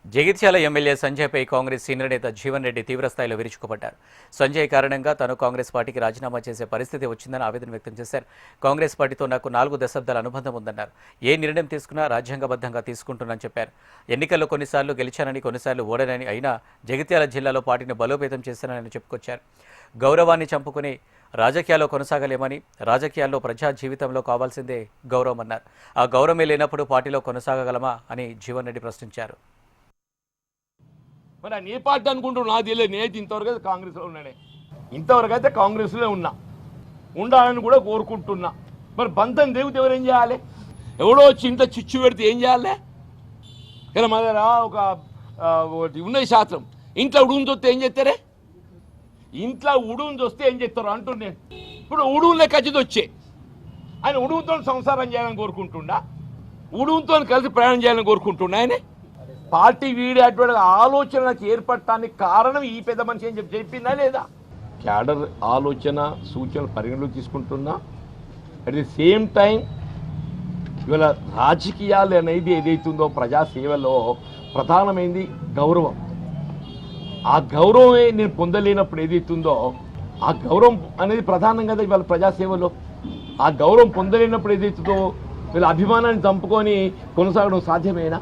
Jagtial MLA సంజయ్పై Congress senior నేత జీవన్ రెడ్డి తీవ్రస్థాయిలో విరుచుకుపడ్డారు. సంజయ్ కారణంగా తాను కాంగ్రెస్ పార్టీకి రాజీనామా చేసే పరిస్థితి వచ్చిందని ఆవేదన వ్యక్తం చేశారు. కాంగ్రెస్ పార్టీతో నాకు 4 దశాబ్దాల అనుబంధం ఉందన్నారు. ఏ నిర్ణయం తీసుకున్నా రాజ్యాంగబద్ధంగా తీసుకుంటున్నానని చెప్పారు. ఎన్నికల్లో కొన్నిసార్లు గెలిచానని, కొన్నిసార్లు ఓడనని, అయినా జగిత్యాల జిల్లాలో పార్టీని బలోపేతం చేశానని చెప్పుకొచ్చారు. గౌరవాన్ని చంపుకుని రాజకీయాల్లో కొనసాగలేమని, రాజకీయాల్లో ప్రజా జీవితంలో కావాల్సిందే గౌరవం అన్నారు. ఆ గౌరవమే లేనప్పుడు పార్టీలో కొనసాగగలమా అని జీవన్ రెడ్డి ప్రశ్నించారు. మరి నీ పార్టీ అనుకుంటున్నా నాకు తెలియదు. నేనైతే ఇంతవరకు అయితే కాంగ్రెస్లో ఉన్నానే. ఇంతవరకు అయితే కాంగ్రెస్లో ఉండాలని కూడా కోరుకుంటున్నా. మరి బంధం దేవుడు ఎవరు ఏం చేయాలి? ఎవడో వచ్చి ఇంత చిచ్చు పెడితే ఏం చేయాలి? ఇలా మా దగ్గర ఒకటి ఉన్నది శాస్త్రం. ఇంట్లో ఉడుగుని చూస్తే ఏం చేస్తారే? ఇంట్లో ఉడుగుని చూస్తే ఏం చేస్తారు అంటున్నాను. ఇప్పుడు ఉడుగులే ఖచ్చితంగా వచ్చే ఆయన ఉడుగుతో సంసారం చేయాలని కోరుకుంటుండా, ఉడుగుతో కలిసి ప్రయాణం చేయాలని కోరుకుంటుండా. ఆయన పార్టీ వీడేటువంటి ఆలోచన నాకు ఏర్పడటానికి కారణం ఈ పెద్ద మనిషి అని చెప్పిందా లేదా? క్యాడర్ ఆలోచన సూచనలు పరిగణలోకి తీసుకుంటున్నా. అట్ ది సేమ్ టైం ఇవాళ రాజకీయాలు అనేది ఏదైతుందో ప్రజాసేవలో ప్రధానమైంది గౌరవం. ఆ గౌరవమే నేను పొందలేనప్పుడు ఏదైతుందో ఆ గౌరవం అనేది ప్రధానం కదా ఇవాళ ప్రజాసేవలో. ఆ గౌరవం పొందలేనప్పుడు ఏదైతుందో వీళ్ళ అభిమానాన్ని చంపుకొని కొనసాగడం సాధ్యమేనా?